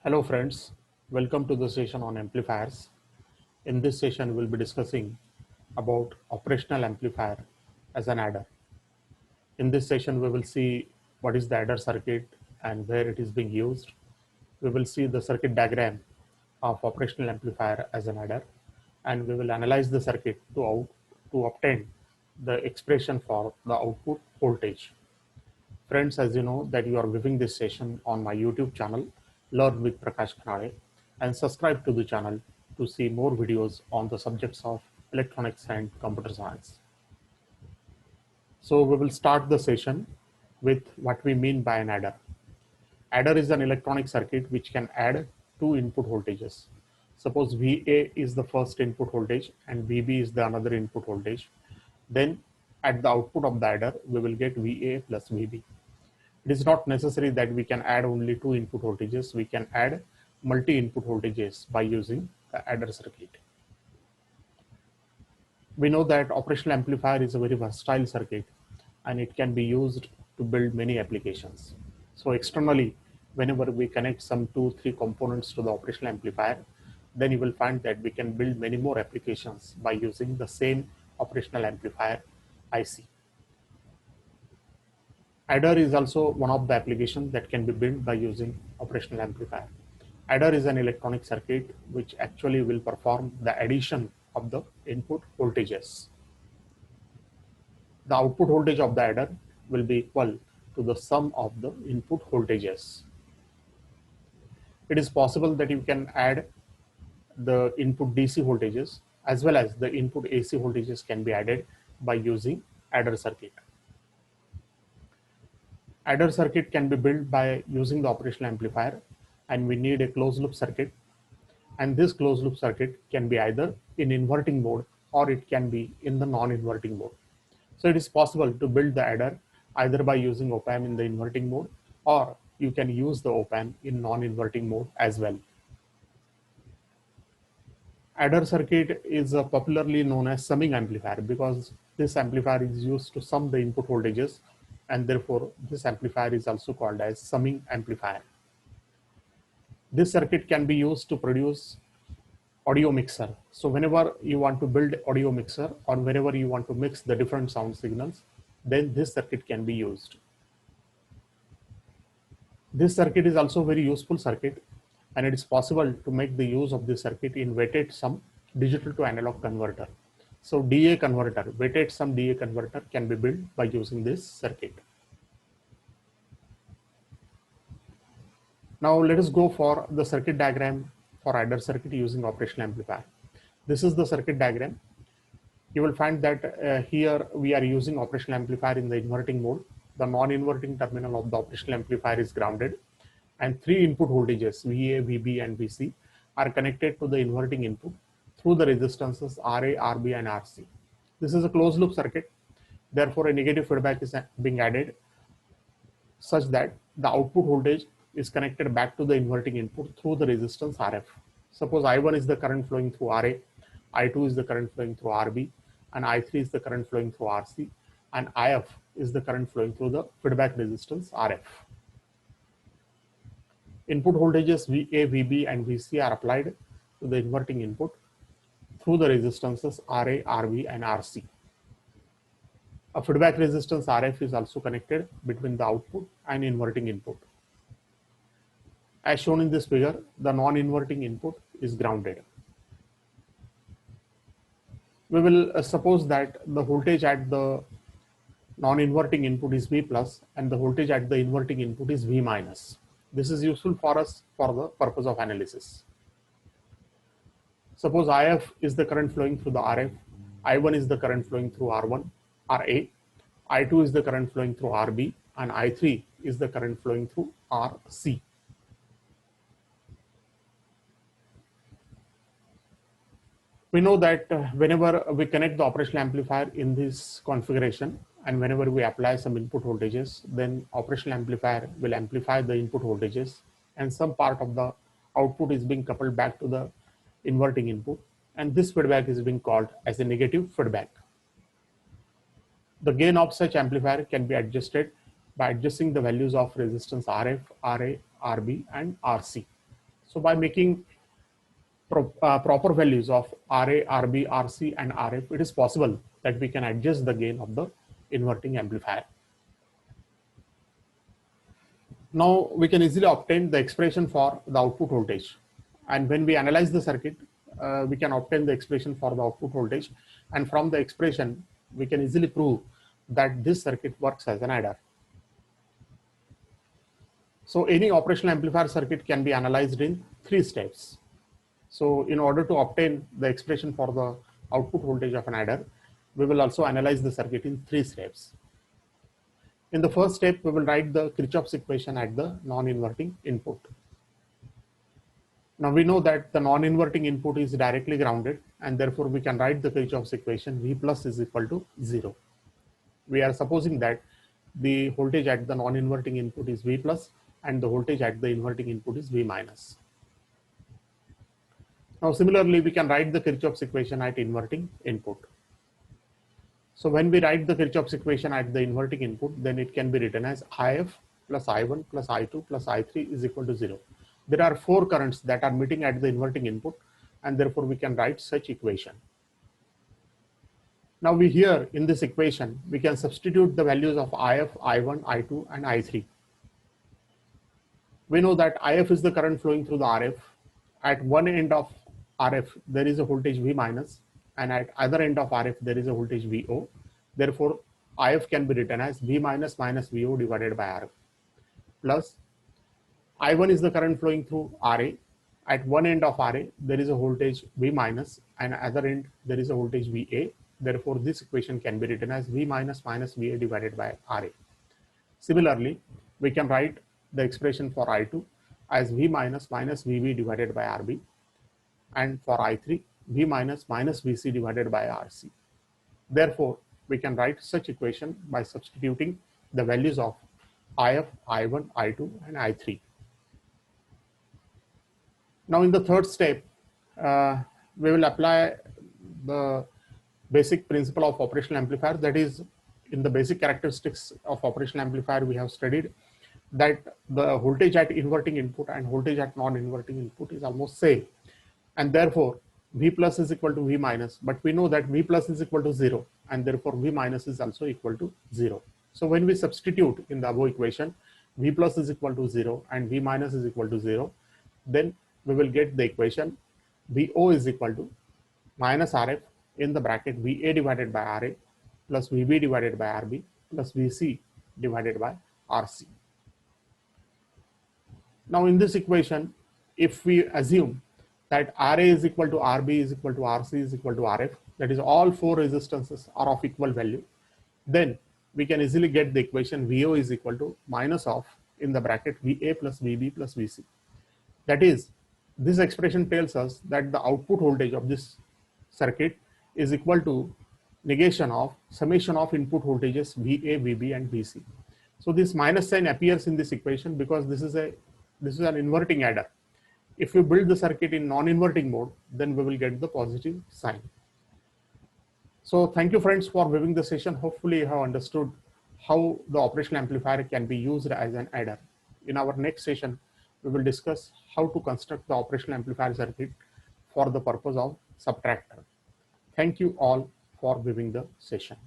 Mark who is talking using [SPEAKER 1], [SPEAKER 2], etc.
[SPEAKER 1] Hello friends, welcome to the session on amplifiers. In this session, we'll be discussing about operational amplifier as an adder. In this session, we will see what is the adder circuit and where it is being used. We will see the circuit diagram of operational amplifier as an adder, and we will analyze the circuit to obtain the expression for the output voltage. Friends, as you know that you are viewing this session on my YouTube channel, Learn with Prakash Khanade, and subscribe to the channel to see more videos on the subjects of electronics and computer science. So we will start the session with what we mean by an adder. Adder is an electronic circuit which can add two input voltages. Suppose VA is the first input voltage and VB is the another input voltage. Then at the output of the adder, we will get VA plus VB. It is not necessary that we can add only two input voltages. We can add multi-input voltages by using the adder circuit. We know that operational amplifier is a very versatile circuit and it can be used to build many applications. So externally, whenever we connect some 2-3 components to the operational amplifier, then you will find that we can build many more applications by using the same operational amplifier IC. Adder is also one of the applications that can be built by using operational amplifier. Adder is an electronic circuit which actually will perform the addition of the input voltages. The output voltage of the adder will be equal to the sum of the input voltages. It is possible that you can add the input DC voltages as well as the input AC voltages can be added by using adder circuit. Adder circuit can be built by using the operational amplifier, and we need a closed loop circuit, and this closed loop circuit can be either in inverting mode or it can be in the non-inverting mode. So it is possible to build the adder either by using op-amp in the inverting mode, or you can use the op-amp in non-inverting mode as well. Adder circuit is popularly known as summing amplifier because this amplifier is used to sum the input voltages, and therefore this amplifier is also called as summing amplifier. This circuit can be used to produce audio mixer. So whenever you want to build audio mixer or whenever you want to mix the different sound signals, then this circuit can be used. This circuit is also a very useful circuit, and it is possible to make the use of this circuit in weighted sum digital to analog converter. So DA converter, weighted sum DA converter can be built by using this circuit. Now let us go for the circuit diagram for adder circuit using operational amplifier. This is the circuit diagram. You will find that here we are using operational amplifier in the inverting mode. The non-inverting terminal of the operational amplifier is grounded, and three input voltages VA, VB, and VC are connected to the inverting input through the resistances RA, RB, and RC. This is a closed loop circuit. Therefore, a negative feedback is being added such that the output voltage is connected back to the inverting input through the resistance RF. Suppose I1 is the current flowing through RA, I2 is the current flowing through RB, and I3 is the current flowing through RC, and IF is the current flowing through the feedback resistance RF. Input voltages VA, VB, and VC are applied to the inverting input through the resistances RA, RB, and RC. A feedback resistance RF is also connected between the output and inverting input. As shown in this figure, the non-inverting input is grounded. We will suppose that the voltage at the non-inverting input is V plus and the voltage at the inverting input is V minus. This is useful for us for the purpose of analysis. Suppose IF is the current flowing through the RF, I1 is the current flowing through R1, RA, I2 is the current flowing through RB, and I3 is the current flowing through RC. We know that whenever we connect the operational amplifier in this configuration and whenever we apply some input voltages, then operational amplifier will amplify the input voltages and some part of the output is being coupled back to the inverting input, and this feedback is being called as a negative feedback. The gain of such amplifier can be adjusted by adjusting the values of resistance RF, RA, RB, and RC. So by making proper values of RA, RB, RC, and RF, it is possible that we can adjust the gain of the inverting amplifier. Now we can easily obtain the expression for the output voltage. And when we analyze the circuit, we can obtain the expression for the output voltage. And from the expression, we can easily prove that this circuit works as an adder. So any operational amplifier circuit can be analyzed in 3 steps. So in order to obtain the expression for the output voltage of an adder, we will also analyze the circuit in 3 steps. In the first step, we will write the Kirchhoff's equation at the non-inverting input. Now we know that the non-inverting input is directly grounded, and therefore we can write the Kirchhoff's equation V plus is equal to 0. We are supposing that the voltage at the non-inverting input is V plus and the voltage at the inverting input is V minus. Now similarly, we can write the Kirchhoff's equation at inverting input. So when we write the Kirchhoff's equation at the inverting input, then it can be written as IF plus I1 plus I2 plus I3 is equal to 0. There are 4 currents that are meeting at the inverting input, and therefore we can write such equation. Now we here in this equation, we can substitute the values of IF, I1, I2 and I3. We know that IF is the current flowing through the RF. At one end of RF, there is a voltage V minus, and at other end of RF, there is a voltage VO. Therefore, IF can be written as V minus minus VO divided by RF. Plus, I1 is the current flowing through RA. At one end of RA, there is a voltage V minus, and other end, there is a voltage VA. Therefore, this equation can be written as V minus minus VA divided by RA. Similarly, we can write the expression for I2 as V minus minus VB divided by RB, and for I3, V minus minus VC divided by RC. Therefore, we can write such equation by substituting the values of IF, I1, I2, and I3. Now in the third step, we will apply the basic principle of operational amplifier. That is, in the basic characteristics of operational amplifier, we have studied that the voltage at inverting input and voltage at non-inverting input is almost same. And therefore, V plus is equal to V minus, but we know that V plus is equal to 0, and therefore V minus is also equal to 0. So when we substitute in the above equation, V plus is equal to 0 and V minus is equal to 0, then we will get the equation VO is equal to minus RF in the bracket VA divided by RA plus VB divided by RB plus VC divided by RC. Now in this equation, if we assume that RA is equal to RB is equal to RC is equal to RF, that is all 4 resistances are of equal value, then we can easily get the equation VO is equal to minus of in the bracket VA plus VB plus VC. That is, this expression tells us that the output voltage of this circuit is equal to negation of summation of input voltages VA, VB and VC. So this minus sign appears in this equation because this is an inverting adder. If we build the circuit in non-inverting mode, then we will get the positive sign. So thank you friends for viewing the session. Hopefully you have understood how the operational amplifier can be used as an adder. In our next session, we will discuss how to construct the operational amplifier circuit for the purpose of subtractor. Thank you all for viewing the session.